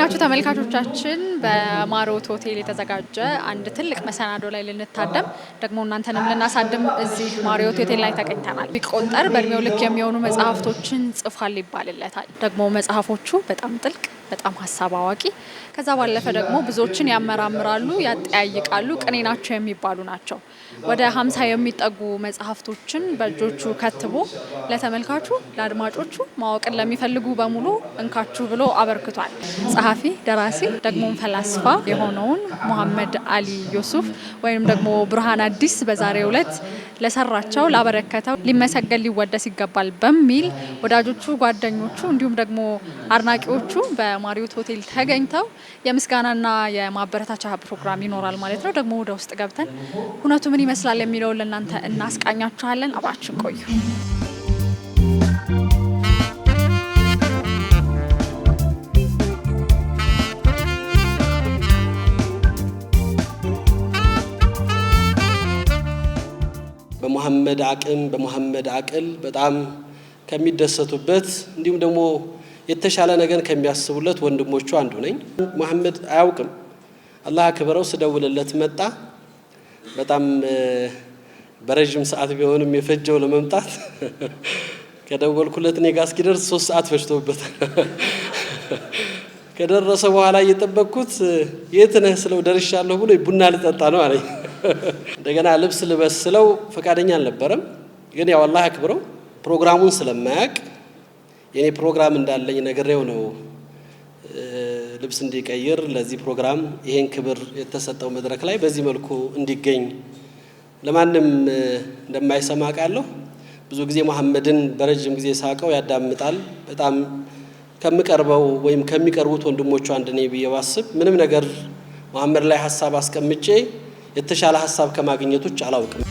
የተወደዳችሁ ተመልካቾቻችን በማሮት ሆቴል የተዘጋጀ አንድ ትልቅ መሰናዶ ላይ ልንታደም ደግሞ እናንተንም ልናሳድም እዚህ ማሮት ሆቴል ላይ ተገኝተናል። ቢቆጠር በእድሜው ልክ የሚሆኑ መጽሐፍቶችን ጽፏል ይባልለታል። ደግሞ መጽሐፎቹ በጣም ጥልቅ በጣም ሀሳብ አዋቂ ከዛ ባለፈ ደግሞ ብዙዎችን ያመራምራሉ፣ ያጠያይቃሉ፣ ቅኔ ናቸው የሚባሉ ናቸው። ወደ 50 የሚጠጉ መጽሐፍቶችን በእጆቹ ከትቦ ለተመልካቹ ለአድማጮቹ ማወቅን ለሚፈልጉ በሙሉ እንካችሁ ብሎ አበርክቷል። ጸሐፊ ደራሲ ደግሞም ፈላስፋ የሆነውን መሐመድ አሊ ዩሱፍ ወይም ደግሞ ብርሃን አዲስ በዛሬው ዕለት ለሰራቸው ላበረከተው ሊመሰገን ሊወደስ ይገባል በሚል ወዳጆቹ፣ ጓደኞቹ እንዲሁም ደግሞ አድናቂዎቹ በማሪዮት ሆቴል ተገኝተው የምስጋናና የማበረታቻ ፕሮግራም ይኖራል ማለት ነው። ደግሞ ወደ ውስጥ ገብተን ሁነቱ ምን ይመስላል የሚለውን ለእናንተ እናስቃኛችኋለን። አብራችን ቆዩ። በመሐመድ አቅል በጣም ከሚደሰቱበት እንዲሁም ደግሞ የተሻለ ነገር ከሚያስቡለት ወንድሞቹ አንዱ ነኝ። መሐመድ አያውቅም። አላህ አክብረው ስደውልለት መጣ። በጣም በረጅም ሰዓት ቢሆንም የፈጀው ለመምጣት ከደወልኩለት እኔ ጋር እስኪደርስ 3 ሰዓት ፈጅቶበታል። ከደረሰ በኋላ እየጠበቅኩት የት ነህ ስለው ደርሻለሁ ብሎ ቡና ልጠጣ ነው አለኝ። እንደገና ልብስ ልበስ ስለው ፈቃደኛ አልነበረም። ግን ያው አላህ አክብረው ፕሮግራሙን ስለማያውቅ የኔ ፕሮግራም እንዳለኝ ነግሬው ነው ልብስ እንዲቀይር ለዚህ ፕሮግራም ይሄን ክብር የተሰጠው መድረክ ላይ በዚህ መልኩ እንዲገኝ ለማንም እንደማይሰማ ቃለሁ። ብዙ ጊዜ መሐመድን በረጅም ጊዜ ሳቀው ያዳምጣል። በጣም ከምቀርበው ወይም ከሚቀርቡት ወንድሞቹ አንድ ነኝ ብዬ ባስብ ምንም ነገር መሐመድ ላይ ሐሳብ አስቀምጬ የተሻለ ሐሳብ ከማግኘቶች አላውቅም።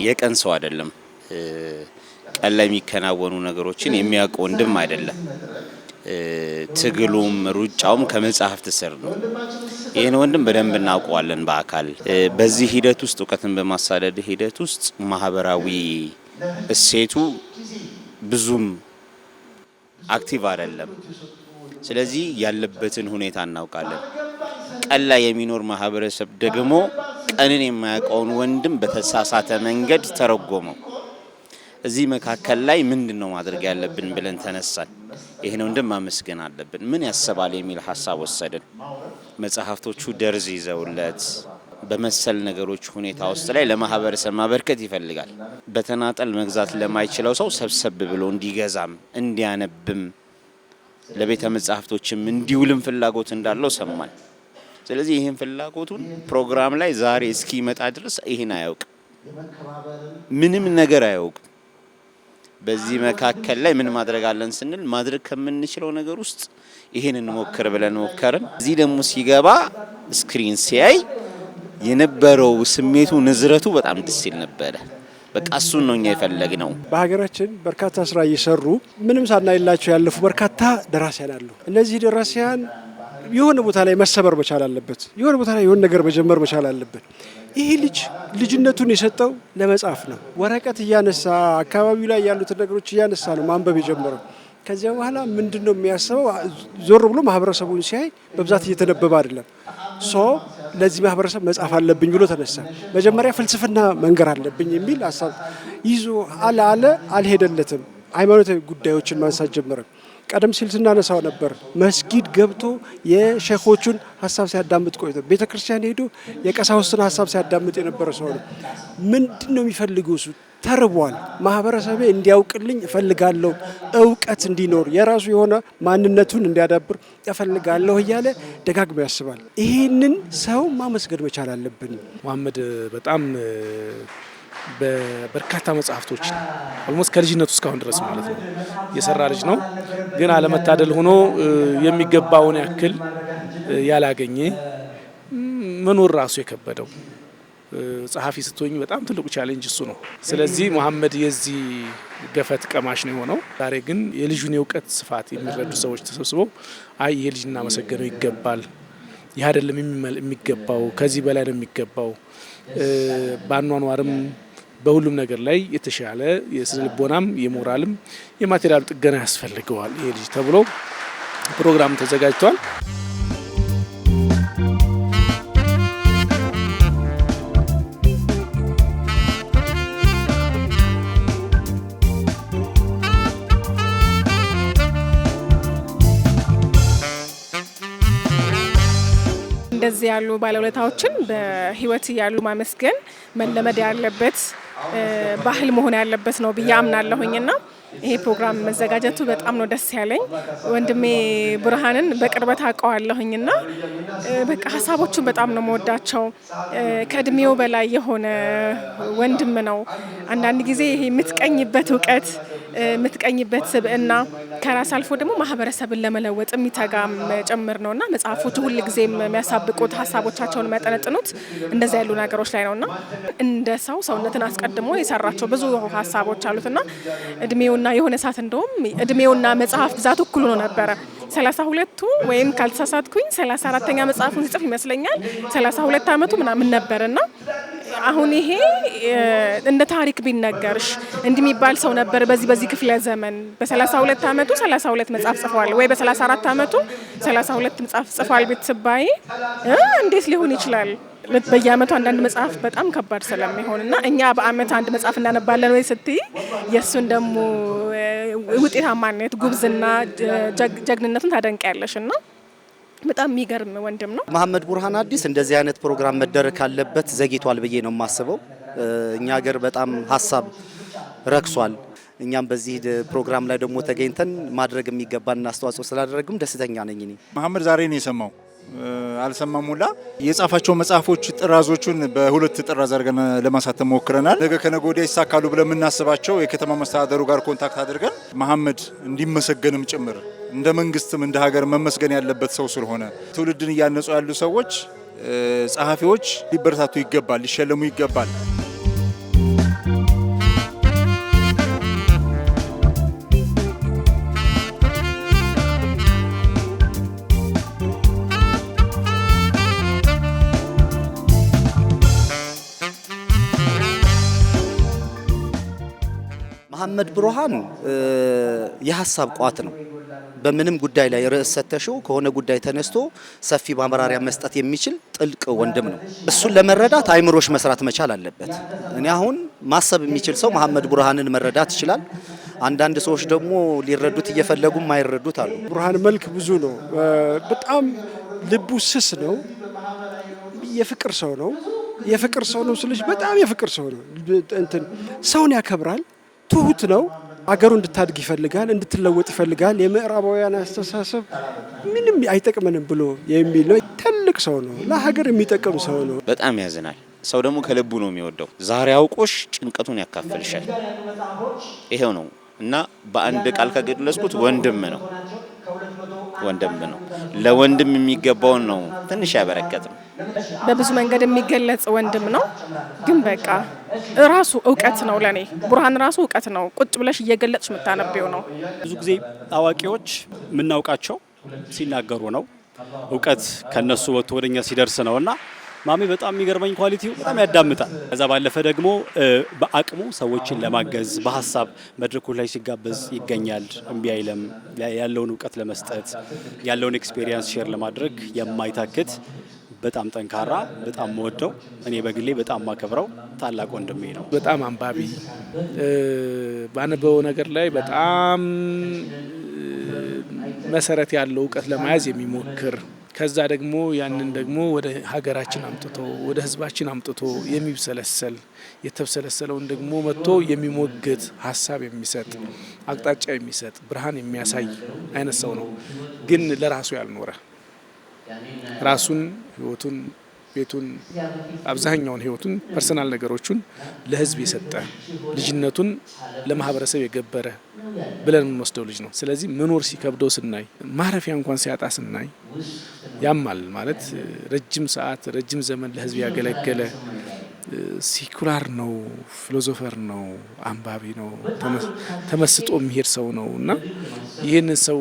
የቀን ሰው አይደለም። ቀን ላይ የሚከናወኑ ነገሮችን የሚያውቅ ወንድም አይደለም። ትግሉም ሩጫውም ከመጽሐፍት ስር ነው። ይህን ወንድም በደንብ እናውቀዋለን በአካል። በዚህ ሂደት ውስጥ እውቀትን በማሳደድ ሂደት ውስጥ ማህበራዊ እሴቱ ብዙም አክቲቭ አይደለም። ስለዚህ ያለበትን ሁኔታ እናውቃለን። ቀን ላይ የሚኖር ማህበረሰብ ደግሞ ቀንን የማያውቀውን ወንድም በተሳሳተ መንገድ ተረጎመው። እዚህ መካከል ላይ ምንድነው ማድረግ ያለብን ብለን ተነሳን። ይሄን ወንድም ማመስገን አለብን። ምን ያስባል የሚል ሐሳብ ወሰድን። መጽሐፍቶቹ ደርዝ ይዘውለት በመሰል ነገሮች ሁኔታ ውስጥ ላይ ለማህበረሰብ ማበርከት ይፈልጋል። በተናጠል መግዛት ለማይችለው ሰው ሰብሰብ ብሎ እንዲገዛም እንዲያነብም ለቤተ መጽሐፍቶችም እንዲውልም ፍላጎት እንዳለው ሰማን። ስለዚህ ይሄን ፍላጎቱን ፕሮግራም ላይ ዛሬ እስኪመጣ ድረስ ይሄን አያውቅ፣ ምንም ነገር አያውቅ። በዚህ መካከል ላይ ምን ማድረግ አለን ስንል ማድረግ ከምንችለው ነገር ውስጥ ይሄን እንሞክር ብለን ሞከርን። እዚህ ደግሞ ሲገባ ስክሪን ሲያይ የነበረው ስሜቱ ንዝረቱ በጣም ደስ ይል ነበር። በቃ እሱን ነው እኛ የፈለግነው። በሀገራችን በርካታ ስራ እየሰሩ ምንም ሳናይላቸው ያለፉ በርካታ ደራሲያን አሉ። እነዚህ ደራሲያን የሆነ ቦታ ላይ መሰበር መቻል አለበት። የሆነ ቦታ ላይ የሆነ ነገር መጀመር መቻል አለበት። ይሄ ልጅነቱን የሰጠው ለመጻፍ ነው። ወረቀት እያነሳ አካባቢው ላይ ያሉትን ነገሮች እያነሳ ነው ማንበብ የጀመረው። ከዚያ በኋላ ምንድነው የሚያስበው? ዞር ብሎ ማህበረሰቡን ሲያይ በብዛት እየተነበበ አይደለም። ለዚህ ማህበረሰብ መጻፍ አለብኝ ብሎ ተነሳ። መጀመሪያ ፍልስፍና መንገር አለብኝ የሚል ሐሳብ ይዞ አልሄደለትም። ሃይማኖታዊ ጉዳዮችን ማንሳት ጀመረ። ቀደም ሲል ስናነሳው ነበር። መስጊድ ገብቶ የሼኾቹን ሐሳብ ሲያዳምጥ ቆይቶ ቤተክርስቲያን ሄዶ የቀሳውስትን ሐሳብ ሲያዳምጥ የነበረ ሰው ነው። ምንድነው የሚፈልገው? እሱ ተርቧል። ማህበረሰቤ እንዲያውቅልኝ እፈልጋለሁ፣ እውቀት እንዲኖር የራሱ የሆነ ማንነቱን እንዲያዳብር እፈልጋለሁ እያለ ደጋግሞ ያስባል። ይህንን ሰው ማመስገን መቻል አለብን። መሐመድ በጣም በበርካታ መጽሐፍቶች ኦልሞስት ከልጅነቱ እስካሁን ድረስ ማለት ነው የሰራ ልጅ ነው። ግን አለመታደል ሆኖ የሚገባውን ያክል ያላገኘ መኖር ራሱ የከበደው ጸሐፊ ስትሆኝ በጣም ትልቁ ቻሌንጅ እሱ ነው። ስለዚህ መሐመድ የዚህ ገፈት ቀማሽ ነው የሆነው። ዛሬ ግን የልጁን የእውቀት ስፋት የሚረዱ ሰዎች ተሰብስበው አይ ይሄ ልጅ እናመሰግነው ይገባል፣ ይህ አይደለም የሚገባው፣ ከዚህ በላይ ነው የሚገባው፣ በአኗኗርም በሁሉም ነገር ላይ የተሻለ የስነ ልቦናም የሞራልም የማቴሪያል ጥገና ያስፈልገዋል ይሄ ልጅ ተብሎ ፕሮግራም ተዘጋጅቷል። እንደዚህ ያሉ ባለውለታዎችን በህይወት ያሉ ማመስገን መለመድ ያለበት ባህል መሆን ያለበት ነው ብዬ አምናለሁኝና ይሄ ፕሮግራም መዘጋጀቱ በጣም ነው ደስ ያለኝ። ወንድሜ ብርሃንን በቅርበት አውቀዋለሁኝና በቃ ሀሳቦቹን በጣም ነው መወዳቸው። ከእድሜው በላይ የሆነ ወንድም ነው። አንዳንድ ጊዜ ይሄ የምትቀኝበት እውቀት የምትቀኝበት ስብዕና ከራስ አልፎ ደግሞ ማህበረሰብን ለመለወጥ የሚተጋም ጭምር ነውና መጽሐፎቹ ሁልጊዜም የሚያሳብቁት ሀሳቦቻቸውን የሚያጠነጥኑት እንደዚህ ያሉ ነገሮች ላይ ነውና እንደ ሰው ሰውነትን አስቀድሞ የሰራቸው ብዙ ሀሳቦች አሉትና እድሜውና የሆነ ሰዓት እንደውም እድሜውና መጽሐፍ ብዛት እኩል ሆኖ ነበረ። 32ቱ ወይም ካልተሳሳትኩኝ 34ኛ መጽሐፉን ሲጽፍ ይመስለኛል 32 ዓመቱ ምናምን ነበርና አሁን ይሄ እንደ ታሪክ ቢነገርሽ እንደሚባል ሰው ነበር በዚህ ክፍለ ዘመን በ32 ዓመቱ 32 መጽሐፍ ጽፏል ወይ በ34 ዓመቱ 32 መጽሐፍ ጽፏል ብትባይ እንዴት ሊሆን ይችላል? በየአመቱ አንዳንድ መጽሐፍ በጣም ከባድ ስለሚሆንና እኛ በአመት አንድ መጽሐፍ እናነባለን ወይ ስትይ የሱን ደግሞ ውጤታማነት ጉብዝና ጀግንነቱን ታደንቂያለሽና በጣም የሚገርም ወንድም ነው። መሐመድ ቡርሃን አዲስ እንደዚህ አይነት ፕሮግራም መደረግ ካለበት ዘግይቷል ብዬ ነው የማስበው። እኛ ሀገር በጣም ሀሳብ ረክሷል። እኛም በዚህ ፕሮግራም ላይ ደግሞ ተገኝተን ማድረግ የሚገባን አስተዋጽኦ ስላደረግም ደስተኛ ነኝ። እኔ መሐመድ ዛሬ ነው የሰማው አልሰማም ሁላ የጻፋቸው መጽሐፎች ጥራዞቹን በሁለት ጥራዝ አድርገን ለማሳተም ሞክረናል። ነገ ከነገ ወዲያ ይሳካሉ ብለን የምናስባቸው የከተማ መስተዳደሩ ጋር ኮንታክት አድርገን መሐመድ እንዲመሰገንም ጭምር እንደ መንግስትም እንደ ሀገር መመስገን ያለበት ሰው ስለሆነ ትውልድን እያነጹ ያሉ ሰዎች ጸሐፊዎች ሊበረታቱ ይገባል፣ ሊሸለሙ ይገባል። መሐመድ ቡርሃን የሀሳብ ቋት ነው። በምንም ጉዳይ ላይ ርዕስ ሰተሽው ከሆነ ጉዳይ ተነስቶ ሰፊ ማብራሪያ መስጠት የሚችል ጥልቅ ወንድም ነው። እሱን ለመረዳት አይምሮሽ መስራት መቻል አለበት። እኔ አሁን ማሰብ የሚችል ሰው መሐመድ ቡርሃንን መረዳት ይችላል። አንዳንድ ሰዎች ደግሞ ሊረዱት እየፈለጉም ማይረዱት አሉ። ቡርሃን መልክ ብዙ ነው። በጣም ልቡ ስስ ነው። የፍቅር ሰው ነው። የፍቅር ሰው ነው ስልሽ በጣም የፍቅር ሰው ነው። ሰውን ያከብራል። ትሁት ነው። አገሩ እንድታድግ ይፈልጋል፣ እንድትለወጥ ይፈልጋል። የምዕራባውያን አስተሳሰብ ምንም አይጠቅመንም ብሎ የሚል ነው። ትልቅ ሰው ነው። ለሀገር የሚጠቅም ሰው ነው። በጣም ያዝናል። ሰው ደግሞ ከልቡ ነው የሚወደው። ዛሬ አውቆሽ ጭንቀቱን ያካፍልሻል። ይሄው ነው እና በአንድ ቃል ከገለጽኩት ወንድም ነው። ለወንድም የሚገባውን ነው ትንሽ ያበረከትም። በብዙ መንገድ የሚገለጽ ወንድም ነው። ግን በቃ ራሱ እውቀት ነው። ለኔ ቡርሃን ራሱ እውቀት ነው። ቁጭ ብለሽ እየገለጽሽ የምታነቢው ነው። ብዙ ጊዜ አዋቂዎች የምናውቃቸው ሲናገሩ ነው። እውቀት ከነሱ ወጥቶ ወደኛ ሲደርስ ነውና ማሜ በጣም የሚገርመኝ ኳሊቲው በጣም ያዳምጣል። ከዛ ባለፈ ደግሞ በአቅሙ ሰዎችን ለማገዝ በሀሳብ መድረኩ ላይ ሲጋበዝ ይገኛል። እምቢ አይለም። ያለውን እውቀት ለመስጠት ያለውን ኤክስፔሪየንስ ሼር ለማድረግ የማይታክት በጣም ጠንካራ፣ በጣም መወደው እኔ በግሌ በጣም ማከብረው ታላቅ ወንድሜ ነው። በጣም አንባቢ፣ ባነበበው ነገር ላይ በጣም መሰረት ያለው እውቀት ለመያዝ የሚሞክር ከዛ ደግሞ ያንን ደግሞ ወደ ሀገራችን አምጥቶ ወደ ሕዝባችን አምጥቶ የሚብሰለሰል የተብሰለሰለውን ደግሞ መጥቶ የሚሞግት ሀሳብ የሚሰጥ አቅጣጫ የሚሰጥ ብርሃን የሚያሳይ አይነት ሰው ነው። ግን ለራሱ ያልኖረ ራሱን ህይወቱን ቤቱን አብዛኛውን ህይወቱን ፐርሰናል ነገሮቹን ለህዝብ የሰጠ ልጅነቱን ለማህበረሰብ የገበረ ብለን የምንወስደው ልጅ ነው። ስለዚህ መኖር ሲከብደው ስናይ ማረፊያ እንኳን ሲያጣ ስናይ ያማል። ማለት ረጅም ሰዓት ረጅም ዘመን ለህዝብ ያገለገለ ሲኩላር ነው፣ ፊሎዞፈር ነው፣ አንባቢ ነው፣ ተመስጦ የሚሄድ ሰው ነው እና ይህንን ሰው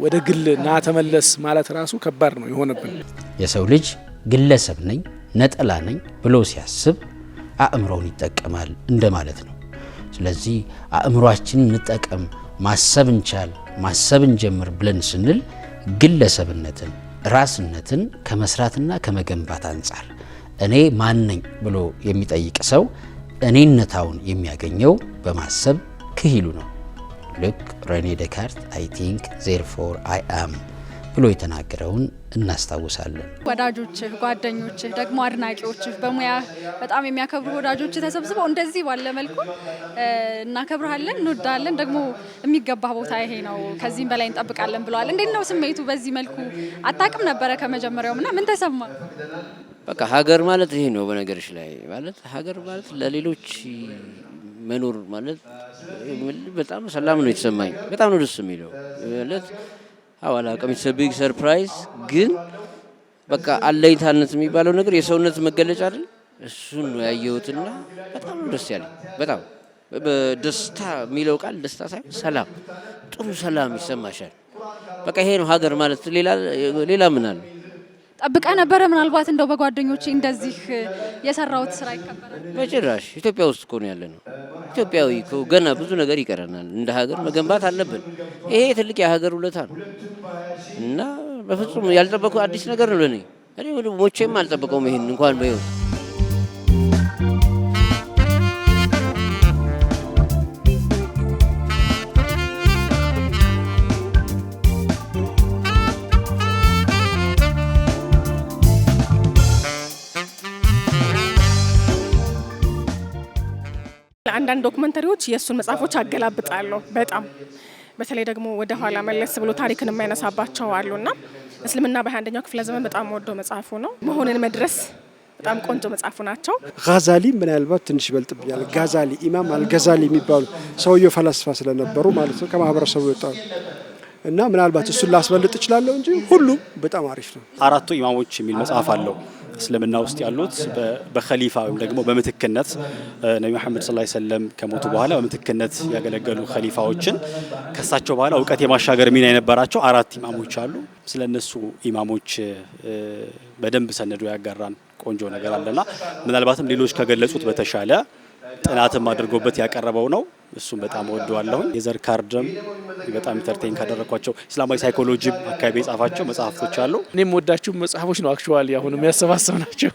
ወደ ግል ና ተመለስ ማለት ራሱ ከባድ ነው የሆነብን። የሰው ልጅ ግለሰብ ነኝ ነጠላ ነኝ ብሎ ሲያስብ አእምሮውን ይጠቀማል እንደማለት ነው። ስለዚህ አእምሮአችንን እንጠቀም፣ ማሰብ እንቻል፣ ማሰብ እንጀምር ብለን ስንል ግለሰብነትን ራስነትን ከመስራትና ከመገንባት አንጻር እኔ ማን ነኝ ብሎ የሚጠይቅ ሰው እኔነታውን የሚያገኘው በማሰብ ክሂሉ ነው። ልክ ሬኔ ዴካርት አይ ቲንክ ዜርፎር አይ አም ብሎ የተናገረውን እናስታውሳለን። ወዳጆችህ፣ ጓደኞችህ፣ ደግሞ አድናቂዎችህ፣ በሙያ በጣም የሚያከብሩ ወዳጆችህ ተሰብስበው እንደዚህ ባለ መልኩ እናከብርሃለን፣ እንወዳለን፣ ደግሞ የሚገባ ቦታ ይሄ ነው፣ ከዚህም በላይ እንጠብቃለን ብለዋል። እንዴት ነው ስሜቱ? በዚህ መልኩ አታውቅም ነበረ ከመጀመሪያውም እና ምን ተሰማ? በቃ ሀገር ማለት ይሄ ነው። በነገርሽ ላይ ማለት ሀገር ማለት ለሌሎች መኖር ማለት በጣም ሰላም ነው የተሰማኝ። በጣም ነው ደስ የሚለው ማለት አዋላ ቀሚስ ቢግ ሰርፕራይዝ ግን በቃ አለኝታነት የሚባለው ነገር የሰውነት መገለጫ አይደል? እሱን ነው ያየሁትና በጣም ነው ደስ ያለኝ። በጣም በደስታ የሚለው ቃል ደስታ ሳይሆን ሰላም፣ ጥሩ ሰላም ይሰማሻል። በቃ ይሄ ነው ሀገር ማለት። ሌላ ምን አለ? ጠብቀ ነበረ ምናልባት እንደው በጓደኞቼ እንደዚህ የሰራውት ስራ ይከበራል? በጭራሽ። ኢትዮጵያ ውስጥ እኮ ነው ያለነው። ኢትዮጵያዊ እኮ ገና ብዙ ነገር ይቀረናል። እንደ ሀገር መገንባት አለብን። ይሄ ትልቅ የሀገር ውለታ ነው እና በፍጹም ያልጠበቁ አዲስ ነገር ነው ለኔ። እኔ ሞቼም አልጠበቀውም ይሄን እንኳን በይው። አንዳንድ ዶክመንተሪዎች የእሱን መጽሐፎች አገላብጣለሁ። በጣም በተለይ ደግሞ ወደ ኋላ መለስ ብሎ ታሪክን የማይነሳባቸው አሉና እስልምና በ21ኛው ክፍለ ዘመን በጣም ወዶ መጽሐፉ ነው። መሆንን መድረስ በጣም ቆንጆ መጽሐፉ ናቸው። ጋዛሊ ምናልባት ትንሽ ይበልጥብኛል። ጋዛሊ ኢማም አልጋዛሊ የሚባሉ ሰውየው ፈላስፋ ስለነበሩ ማለት ነው ከማህበረሰቡ ወጣው እና ምናልባት እሱን ላስበልጥ እችላለሁ እንጂ ሁሉም በጣም አሪፍ ነው። አራቱ ኢማሞች የሚል መጽሐፍ አለው። እስልምና ውስጥ ያሉት በኸሊፋ ወይም ደግሞ በምትክነት ነብዩ መሐመድ ሰለላሁ ዐለይሂ ወሰለም ከሞቱ በኋላ በምትክነት ያገለገሉ ኸሊፋዎችን ከሳቸው በኋላ እውቀት የማሻገር ሚና የነበራቸው አራት ኢማሞች አሉ። ስለነሱ ኢማሞች በደንብ ሰነዱ ያጋራን ቆንጆ ነገር አለና ምናልባትም ሌሎች ከገለጹት በተሻለ ጥናትም አድርጎበት ያቀረበው ነው። እሱም በጣም ወደዋለሁ። የዘር ካርድም በጣም ኢንተርቴይን ካደረኳቸው እስላማዊ ሳይኮሎጂ አካባቢ የጻፋቸው መጽሐፍቶች አሉ። እኔም ወዳችሁ መጽሐፎች ነው አክቹአሊ አሁንም ያሰባሰብናቸው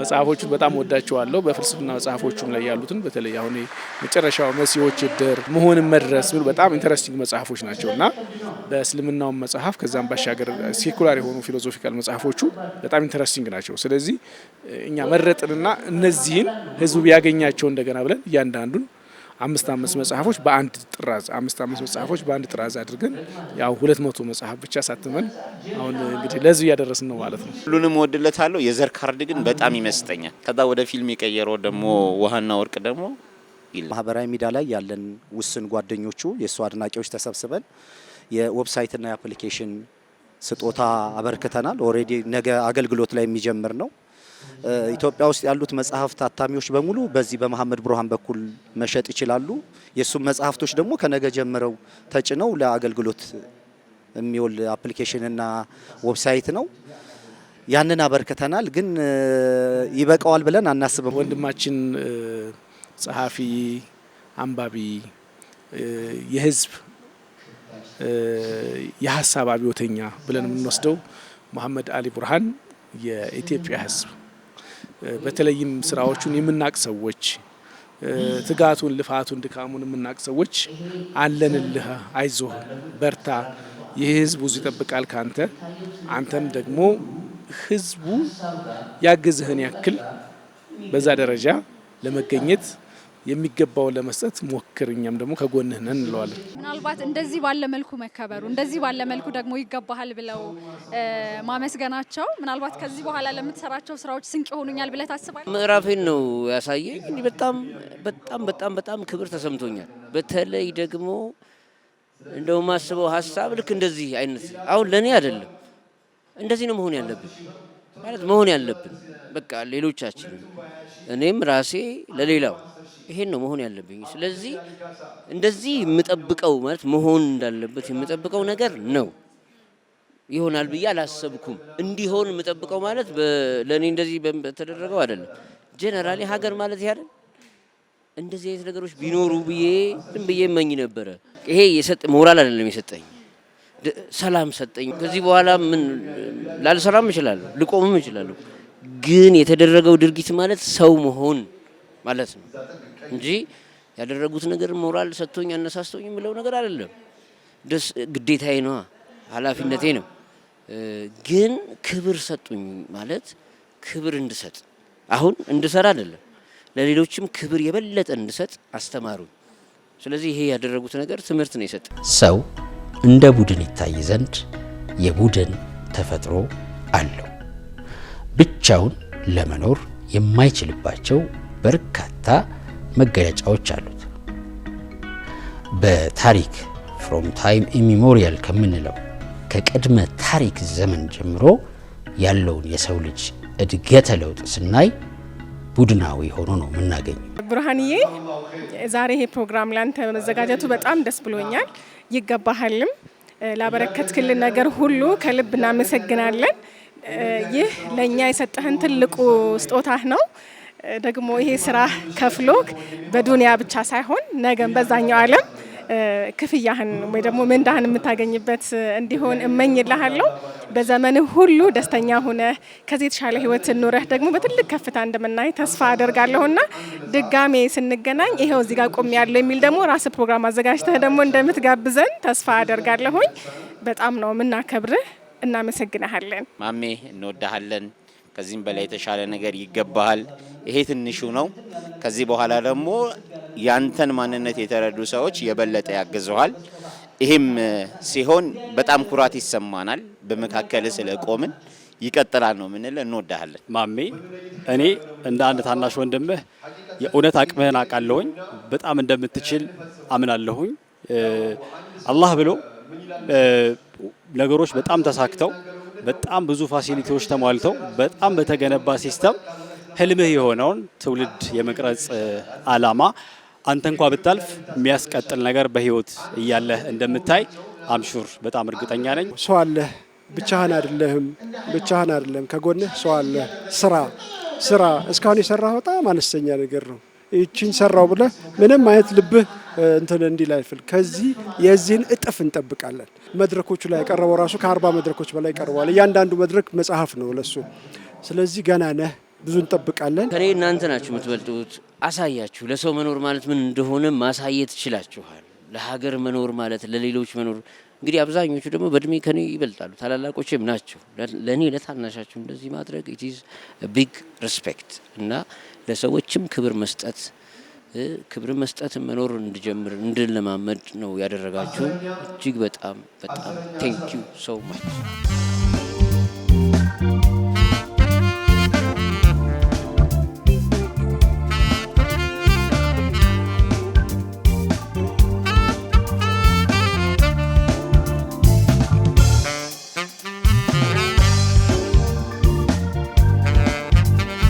መጽሐፎቹን በጣም ወዳቸዋለሁ። በፍልስፍና መጽሐፎቹም ላይ ያሉትን በተለይ አሁን መጨረሻው መሲዎች ድር መሆንን መድረስ ብሎ በጣም ኢንተረስቲንግ መጽሐፎች ናቸውና በእስልምናው መጽሐፍ ከዛም ባሻገር ሴኩላር የሆኑ ፊሎሶፊካል መጽሐፎቹ በጣም ኢንተረስቲንግ ናቸው። ስለዚህ እኛ መረጥንና እነዚህን ህዝቡ ቢያገኛቸው እንደገና ብለን እያንዳንዱን አምስት መጽሐፎች በአንድ ጥራዝ መጽሐፎች በአንድ ጥራዝ አድርገን ያው 200 መጽሐፍ ብቻ ሳትመን አሁን እንግዲህ ለዚህ ያደረስን ነው ማለት ነው። ሁሉንም ወድለታለሁ። የዘር ካርድ ግን በጣም ይመስጠኛል። ከዛ ወደ ፊልም የቀየረው ደግሞ ውሃና ወርቅ ደግሞ ማህበራዊ ሚዲያ ላይ ያለን ውስን ጓደኞቹ የእሱ አድናቂዎች ተሰብስበን የዌብሳይትና የአፕሊኬሽን ስጦታ አበርክተናል። ኦሬዲ ነገ አገልግሎት ላይ የሚጀምር ነው። ኢትዮጵያ ውስጥ ያሉት መጽሐፍ ታታሚዎች በሙሉ በዚህ በመሐመድ ብርሃን በኩል መሸጥ ይችላሉ። የሱም መጽሐፍቶች ደግሞ ከነገ ጀምረው ተጭነው ለአገልግሎት የሚውል አፕሊኬሽንና ዌብሳይት ነው። ያንን አበርክተናል። ግን ይበቃዋል ብለን አናስብም። ወንድማችን ጸሐፊ፣ አንባቢ፣ የህዝብ የሀሳብ አብዮተኛ ብለን የምንወስደው መሐመድ አሊ ቡርሃን የኢትዮጵያ ህዝብ በተለይም ስራዎቹን የምናቅ ሰዎች ትጋቱን፣ ልፋቱን፣ ድካሙን የምናቅ ሰዎች አለንልህ፣ አይዞህ፣ በርታ፣ ይህ ህዝብ ብዙ ይጠብቃል ካንተ፣ አንተም ደግሞ ህዝቡ ያግዝህን ያክል በዛ ደረጃ ለመገኘት የሚገባውን ለመስጠት ሞክር፣ እኛም ደግሞ ከጎንህ ነን እንለዋለን። ምናልባት እንደዚህ ባለ መልኩ መከበሩ እንደዚህ ባለ መልኩ ደግሞ ይገባሃል ብለው ማመስገናቸው ምናልባት ከዚህ በኋላ ለምትሰራቸው ስራዎች ስንቅ ይሆኑኛል ብለህ ታስባለህ? ምዕራፌን ነው ያሳየኝ። እንዲህ በጣም ክብር ተሰምቶኛል። በተለይ ደግሞ እንደው ማስበው ሀሳብ ልክ እንደዚህ አይነት አሁን ለኔ አይደለም እንደዚህ ነው መሆን ያለብን። ማለት መሆን ያለብን በቃ ሌሎቻችን እኔም ራሴ ለሌላው ይሄን ነው መሆን ያለብኝ። ስለዚህ እንደዚህ የምጠብቀው ማለት መሆን እንዳለበት የምጠብቀው ነገር ነው። ይሆናል ብዬ አላሰብኩም። እንዲሆን የምጠብቀው ማለት ለኔ እንደዚህ በተደረገው አይደለም። ጀነራሊ ሀገር ማለት ያለ እንደዚህ አይነት ነገሮች ቢኖሩ ብዬ ዝም ብዬ እመኝ ነበረ። ይሄ ሞራል አይደለም የሰጠኝ፣ ሰላም ሰጠኝ። ከዚህ በኋላ ምን ላልሰራም እችላለሁ፣ ልቆምም እችላለሁ። ግን የተደረገው ድርጊት ማለት ሰው መሆን ማለት ነው እንጂ ያደረጉት ነገር ሞራል ሰጥቶኝ አነሳስቶኝ የምለው ነገር አይደለም። ግዴታዬ ነው፣ ኃላፊነቴ ነው። ግን ክብር ሰጡኝ ማለት ክብር እንድሰጥ አሁን እንድሰራ አይደለም፣ ለሌሎችም ክብር የበለጠ እንድሰጥ አስተማሩኝ። ስለዚህ ይሄ ያደረጉት ነገር ትምህርት ነው የሰጠ። ሰው እንደ ቡድን ይታይ ዘንድ የቡድን ተፈጥሮ አለው። ብቻውን ለመኖር የማይችልባቸው በርካታ መገለጫዎች አሉት። በታሪክ ፍሮም ታይም ኢሚሞሪያል ከምንለው ከቅድመ ታሪክ ዘመን ጀምሮ ያለውን የሰው ልጅ እድገተ ለውጥ ስናይ ቡድናዊ ሆኖ ነው የምናገኘው። ብርሃንዬ ዛሬ ይሄ ፕሮግራም ላንተ መዘጋጀቱ በጣም ደስ ብሎኛል። ይገባሃልም። ላበረከትክልን ነገር ሁሉ ከልብ እናመሰግናለን። ይህ ለኛ የሰጠህን ትልቁ ስጦታህ ነው። ደግሞ ይሄ ስራ ከፍሎክ በዱንያ ብቻ ሳይሆን ነገም በዛኛው ዓለም ክፍያህን ወይ ደግሞ ምንዳህን የምታገኝበት እንዲሆን እመኝልሃለሁ። በዘመንህ ሁሉ ደስተኛ ሆነ ከዚህ የተሻለ ህይወት ኑረህ ደግሞ በትልቅ ከፍታ እንደምናይ ተስፋ አደርጋለሁና ድጋሜ ስንገናኝ ይሄው እዚህ ጋር ቆም ያለው የሚል ደግሞ ራስ ፕሮግራም አዘጋጅተህ ደግሞ እንደምትጋብዘን ተስፋ አደርጋለሁኝ። በጣም ነው የምናከብርህ። እናመሰግናለን። ማሜ እንወዳሃለን። ከዚህም በላይ የተሻለ ነገር ይገባሃል። ይሄ ትንሹ ነው። ከዚህ በኋላ ደግሞ ያንተን ማንነት የተረዱ ሰዎች የበለጠ ያግዘዋል። ይሄም ሲሆን በጣም ኩራት ይሰማናል። በመካከል ስለቆምን ይቀጥላል ነው ምን እንወዳሃለን። ማሜ እኔ እንደ አንድ ታናሽ ወንድምህ የእውነት አቅምህን አውቃለሁኝ። በጣም እንደምትችል አምናለሁኝ። አላህ ብሎ ነገሮች በጣም ተሳክተው በጣም ብዙ ፋሲሊቲዎች ተሟልተው በጣም በተገነባ ሲስተም ህልምህ የሆነውን ትውልድ የመቅረጽ አላማ አንተ እንኳ ብታልፍ የሚያስቀጥል ነገር በህይወት እያለህ እንደምታይ አምሹር በጣም እርግጠኛ ነኝ። ሰው አለ፣ ብቻህን አይደለም፣ ከጎንህ ሰው አለ። ስራ እስካሁን የሰራህ በጣም አነስተኛ ነገር ነው። ይህችን ሰራው ብለህ ምንም አይነት ልብህ እንትን እንዲል አይፍል። ከዚህ የዚህን እጥፍ እንጠብቃለን። መድረኮቹ ላይ ያቀረበው ራሱ ከ40 መድረኮች በላይ ቀርበዋል። እያንዳንዱ መድረክ መጽሐፍ ነው ለሱ። ስለዚህ ገና ነህ፣ ብዙ እንጠብቃለን። ከኔ እናንተ ናችሁ የምትበልጡት። አሳያችሁ። ለሰው መኖር ማለት ምን እንደሆነ ማሳየት ይችላችኋል። ለሀገር መኖር ማለት ለሌሎች መኖር እንግዲህ አብዛኞቹ ደግሞ በእድሜ ከኔ ይበልጣሉ፣ ታላላቆችም ናቸው። ለኔ ለታናሻችሁ እንደዚህ ማድረግ it is a big respect እና ለሰዎችም ክብር መስጠት መኖር እንድጀምር እንድንለማመድ ነው ያደረጋችሁ። እጅግ በጣም thank you so much።